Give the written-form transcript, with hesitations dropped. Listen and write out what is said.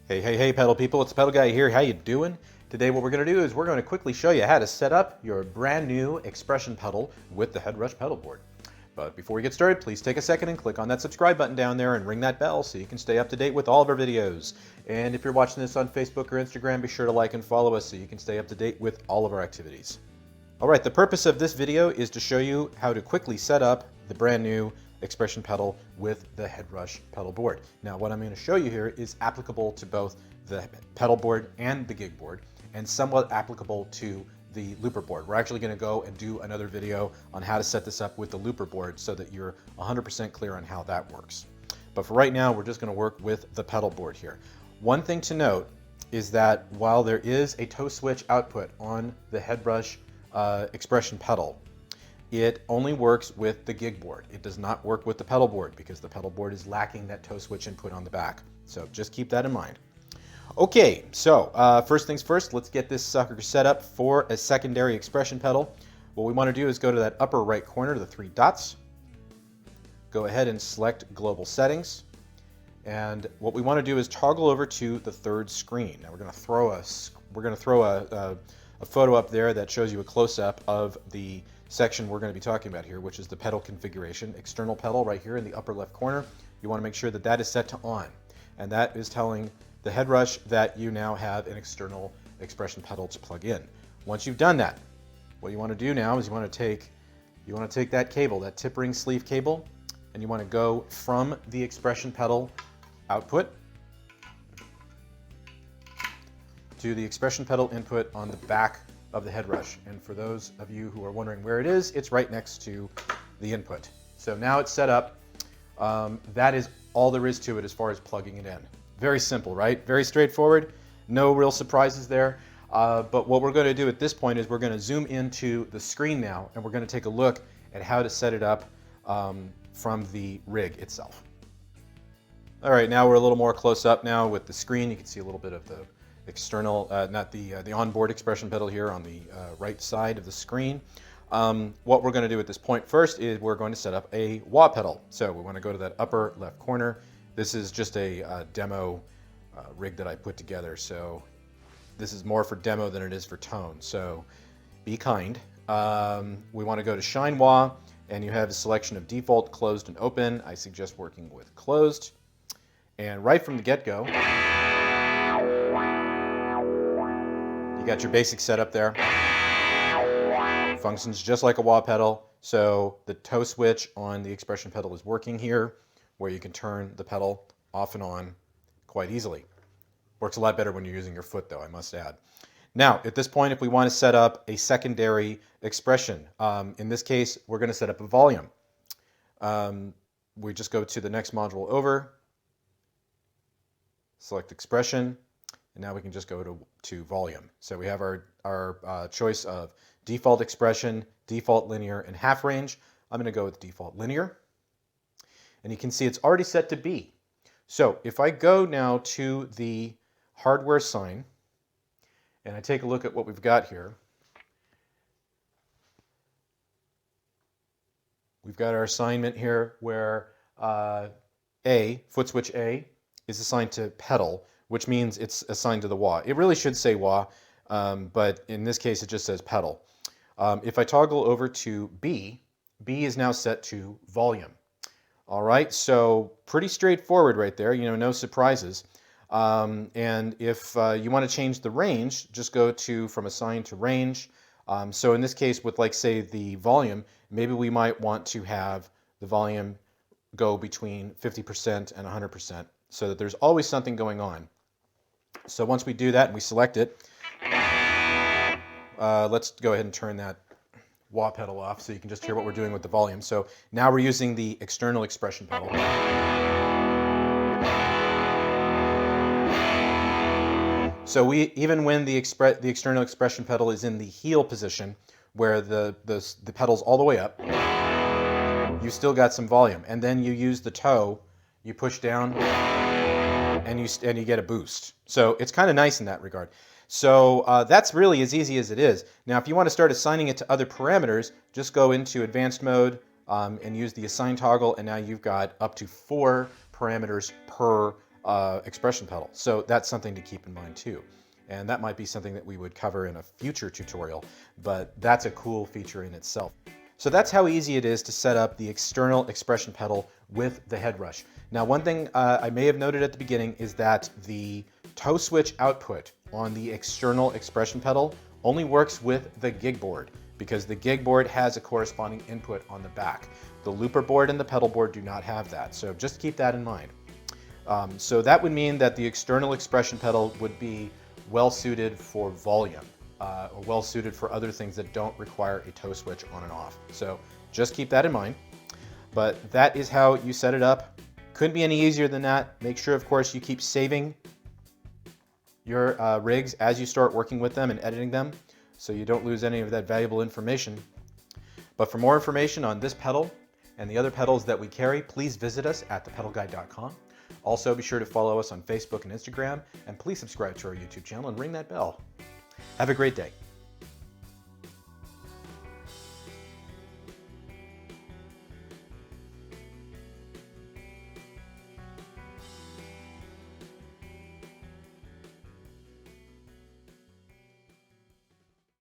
Hey, pedal people, it's the Pedal Guy here. How you doing? Today what we're going to do is we're going to quickly show you how to set up your brand new expression pedal with the Headrush Pedalboard. But before we get started, please take a second and click on that subscribe button down there and ring that bell so you can stay up to date with all of our videos. And if you're watching this on Facebook or Instagram, be sure to like and follow us so you can stay up to date with all of our activities. Alright, the purpose of this video is to show you how to quickly set up the brand new expression pedal with the Headrush Pedalboard. Now what I'm going to show you here is applicable to both the Pedalboard and the Gigboard, and somewhat applicable to the Looperboard. We're actually going to go and do another video on how to set this up with the Looperboard so that you're 100% clear on how that works. But for right now, we're just going to work with the Pedalboard here. One thing to note is that while there is a toe switch output on the Headrush expression pedal, it only works with the Gigboard. It does not work with the Pedalboard because the Pedalboard is lacking that toe switch input on the back. So just keep that in mind. Okay, so first things first, let's get this sucker set up for a secondary expression pedal. What we want to do is go to that upper right corner, the three dots. Go ahead and select Global Settings. And what we want to do is toggle over to the third screen. Now we're going to throw a photo up there that shows you a close-up of the section we're going to be talking about here, which is the pedal configuration. External pedal right here in the upper left corner. You want to make sure that that is set to on, and that is telling the Headrush that you now have an external expression pedal to plug in. Once you've done that, what you want to do now is you want to take that cable, that tip ring sleeve cable, and you want to go from the expression pedal output to the expression pedal input on the back of the Headrush. And for those of you who are wondering where it is, it's right next to the input. So now it's set up. That is all there is to it as far as plugging it in. Very simple, right? Very straightforward. No real surprises there. But what we're going to do at this point is we're going to zoom into the screen now, and we're going to take a look at how to set it up from the rig itself. All right, now we're a little more close up now with the screen. You can see a little bit of the external, not the onboard expression pedal here on the right side of the screen. What we're going to do at this point first is we're going to set up a wah pedal. So we want to go to that upper left corner. This is just a demo rig that I put together, so this is more for demo than it is for tone, so be kind. We want to go to Shine Wah, and you have a selection of default, closed, and open. I suggest working with closed. And right from the get-go, you got your basic setup there. Functions just like a wah pedal, so the toe switch on the expression pedal is working here, where you can turn the pedal off and on quite easily. Works a lot better when you're using your foot though, I must add. Now, at this point, if we want to set up a secondary expression, in this case, we're going to set up a volume. We just go to the next module over, select expression, and now we can just go to volume. So we have our choice of default expression, default linear, and half range. I'm going to go with default linear. And you can see it's already set to B. So if I go now to the hardware sign and I take a look at what we've got here, we've got our assignment here where foot switch A is assigned to pedal, which means it's assigned to the wah. It really should say wah, but in this case it just says pedal. If I toggle over to B, B is now set to volume. All right, so pretty straightforward right there, you know, no surprises. And if you want to change the range, just go to from assign to range. So in this case with, like, say, the volume, maybe we might want to have the volume go between 50% and 100% so that there's always something going on. So once we do that and we select it, let's go ahead and turn that wah pedal off so you can just hear what we're doing with the volume. So now we're using the external expression pedal. So even when the external expression pedal is in the heel position, where the pedal's all the way up, you still got some volume. And then you use the toe, you push down, and you get a boost. So it's kind of nice in that regard. So that's really as easy as it is. Now, if you want to start assigning it to other parameters, just go into advanced mode and use the assign toggle, and now you've got up to 4 parameters per expression pedal. So that's something to keep in mind too. And that might be something that we would cover in a future tutorial, but that's a cool feature in itself. So that's how easy it is to set up the external expression pedal with the Headrush. Now, one thing I may have noted at the beginning is that the toe switch output on the external expression pedal only works with the Gigboard, because the Gigboard has a corresponding input on the back. The Looperboard and the Pedalboard do not have that, so just keep that in mind. So that would mean that the external expression pedal would be well suited for volume, or well suited for other things that don't require a toe switch on and off. So just keep that in mind. But that is how you set it up. Couldn't be any easier than that. Make sure, of course, you keep saving your rigs as you start working with them and editing them, so you don't lose any of that valuable information. But for more information on this pedal and the other pedals that we carry, please visit us at ThePedalGuy.com. Also, be sure to follow us on Facebook and Instagram, and please subscribe to our YouTube channel and ring that bell. Have a great day.